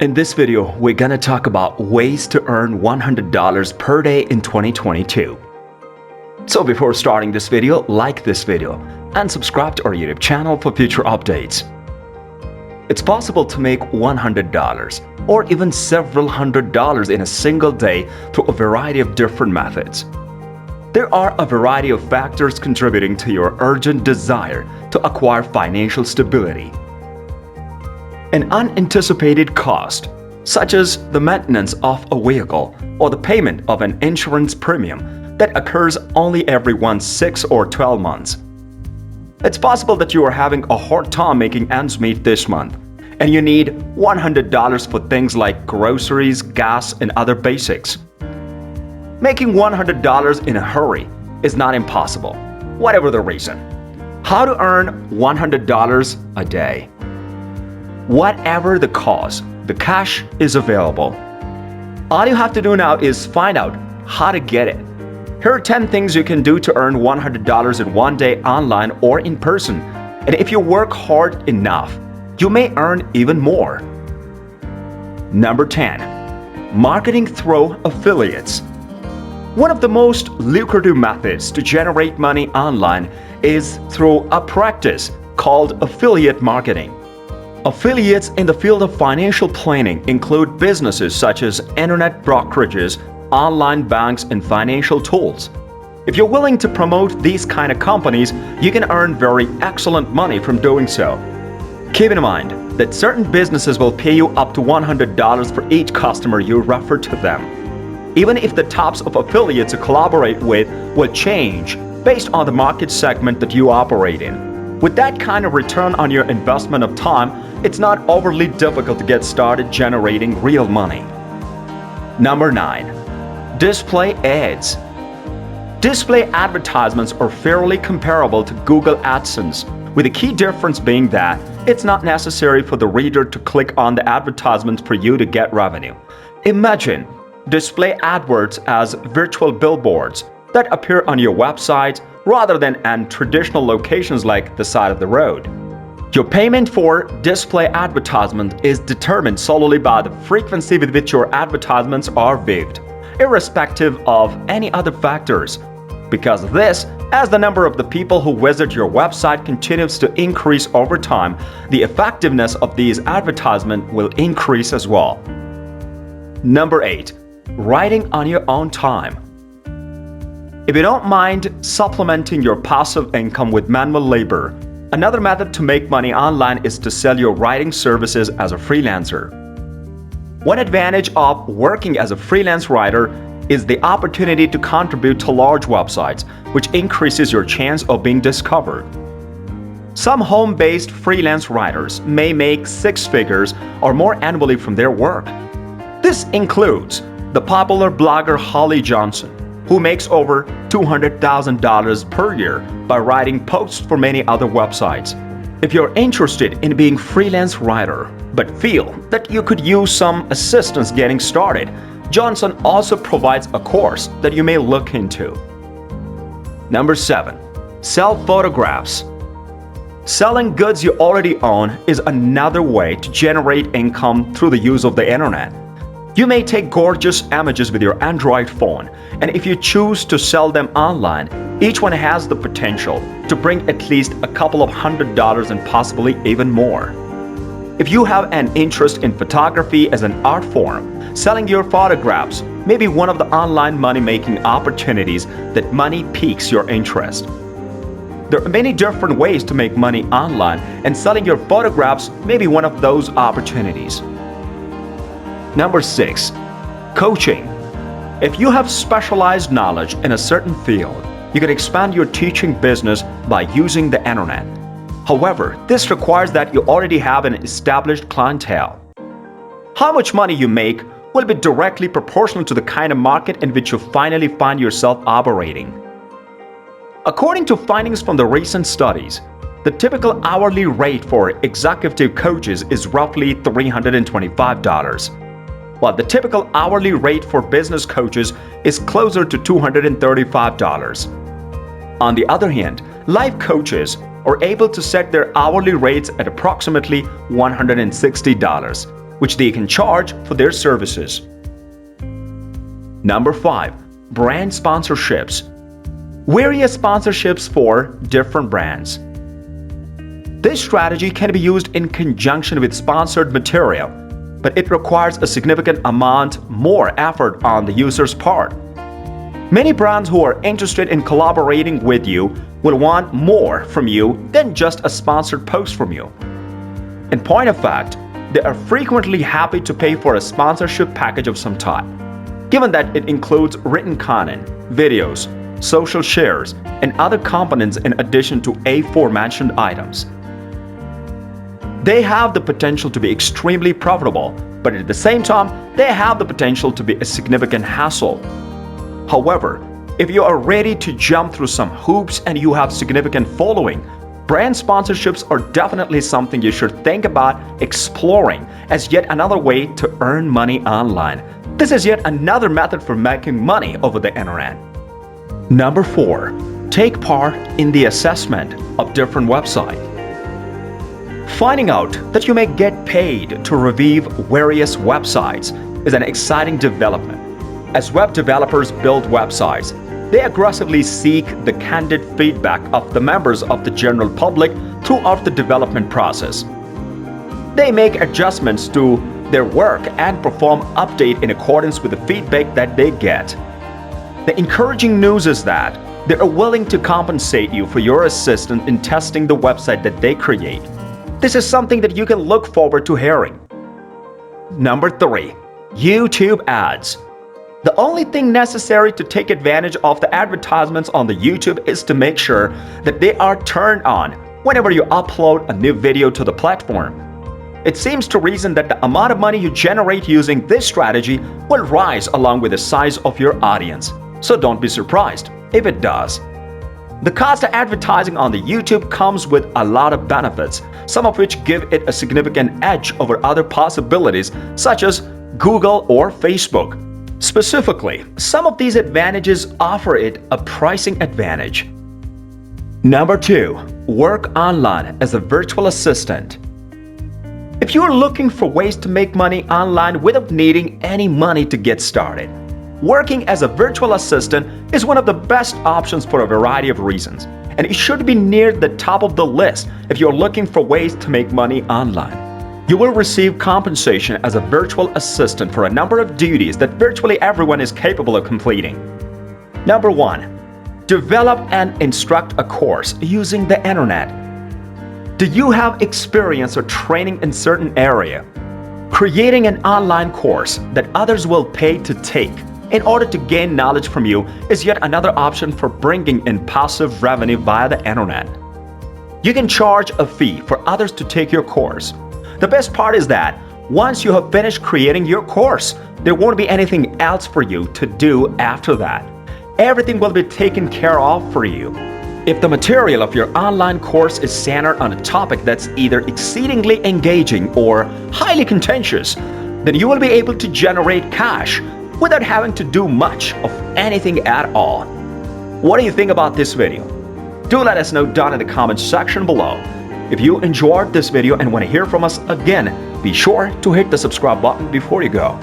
In this video, we're gonna talk about ways to earn $100 per day in 2022. So before starting this video, like this video and subscribe to our YouTube channel for future updates. It's possible to make $100 or even several $100s in a single day through a variety of different methods. There are a variety of factors contributing to your urgent desire to acquire financial stability. An unanticipated cost, such as the maintenance of a vehicle or the payment of an insurance premium that occurs only every 6 or 12 months. It's possible that you are having a hard time making ends meet this month, and you need $100 for things like groceries, gas, and other basics. Making $100 in a hurry is not impossible, whatever the reason. How to earn $100 a day? Whatever the cause, the cash is available. All you have to do now is find out how to get it. Here are 10 things you can do to earn $100 in one day online or in person. And if you work hard enough, you may earn even more. Number 10. Marketing through affiliates. One of the most lucrative methods to generate money online is through a practice called affiliate marketing. Affiliates in the field of financial planning include businesses such as internet brokerages, online banks, and financial tools. If you're willing to promote these kind of companies, you can earn very excellent money from doing so. Keep in mind that certain businesses will pay you up to $100 for each customer you refer to them. Even if the types of affiliates you collaborate with will change based on the market segment that you operate in. With that kind of return on your investment of time, it's not overly difficult to get started generating real money. Number 9. Display ads. Display advertisements are fairly comparable to Google AdSense, with the key difference being that it's not necessary for the reader to click on the advertisements for you to get revenue. Imagine display adverts as virtual billboards that appear on your website rather than in traditional locations like the side of the road. Your payment for display advertisement is determined solely by the frequency with which your advertisements are viewed, irrespective of any other factors. Because of this, as the number of the people who visit your website continues to increase over time, the effectiveness of these advertisements will increase as well. Number 8. Writing on your own time. If you don't mind supplementing your passive income with manual labor, another method to make money online is to sell your writing services as a freelancer. One advantage of working as a freelance writer is the opportunity to contribute to large websites, which increases your chance of being discovered. Some home-based freelance writers may make 6 figures or more annually from their work. This includes the popular blogger Holly Johnson, who makes over $200,000 per year by writing posts for many other websites. If you're interested in being a freelance writer but feel that you could use some assistance getting started, Johnson also provides a course that you may look into. Number 7. Sell photographs. Selling goods you already own is another way to generate income through the use of the internet. You may take gorgeous images with your Android phone, and if you choose to sell them online, each one has the potential to bring at least a couple of $100s and possibly even more. If you have an interest in photography as an art form, selling your photographs may be one of the online money-making opportunities that money piques your interest. There are many different ways to make money online, and selling your photographs may be one of those opportunities. Number 6. Coaching. If you have specialized knowledge in a certain field, you can expand your teaching business by using the internet. However, this requires that you already have an established clientele. How much money you make will be directly proportional to the kind of market in which you finally find yourself operating. According to findings from the recent studies, the typical hourly rate for executive coaches is roughly $325. While the typical hourly rate for business coaches is closer to $235. On the other hand, life coaches are able to set their hourly rates at approximately $160. which they can charge for their services. Number 5. Brand sponsorships. Various sponsorships for different brands. This strategy can be used in conjunction with sponsored material, but it requires a significant amount more effort on the user's part. Many brands who are interested in collaborating with you will want more from you than just a sponsored post from you. In point of fact, they are frequently happy to pay for a sponsorship package of some type, given that it includes written content, videos, social shares, and other components in addition to aforementioned items. They have the potential to be extremely profitable, but at the same time, they have the potential to be a significant hassle. However, if you are ready to jump through some hoops and you have significant following, brand sponsorships are definitely something you should think about exploring as yet another way to earn money online. This is yet another method for making money over the internet. Number 4. Take part in the assessment of different websites. Finding out that you may get paid to review various websites is an exciting development. As web developers build websites, they aggressively seek the candid feedback of the members of the general public throughout the development process. They make adjustments to their work and perform updates in accordance with the feedback that they get. The encouraging news is that they are willing to compensate you for your assistance in testing the website that they create. This is something that you can look forward to hearing. Number 3. YouTube ads. The only thing necessary to take advantage of the advertisements on the YouTube is to make sure that they are turned on whenever you upload a new video to the platform. It seems to reason that the amount of money you generate using this strategy will rise along with the size of your audience, so don't be surprised if it does. The cost of advertising on the YouTube comes with a lot of benefits, some of which give it a significant edge over other possibilities such as Google or Facebook. Specifically, some of these advantages offer it a pricing advantage. Number 2. Work online as a virtual assistant. If you are looking for ways to make money online without needing any money to get started, working as a virtual assistant is one of the best options for a variety of reasons, and it should be near the top of the list if you're looking for ways to make money online. You will receive compensation as a virtual assistant for a number of duties that virtually everyone is capable of completing. Number 1. Develop and instruct a course using the internet. Do you have experience or training in certain area? Creating an online course that others will pay to take in order to gain knowledge from you is yet another option for bringing in passive revenue via the internet. You can charge a fee for others to take your course. The best part is that once you have finished creating your course, there won't be anything else for you to do after that. Everything will be taken care of for you. If the material of your online course is centered on a topic that's either exceedingly engaging or highly contentious, then you will be able to generate cash without having to do much of anything at all. What do you think about this video? Do let us know down in the comments section below. If you enjoyed this video and want to hear from us again, be sure to hit the subscribe button before you go.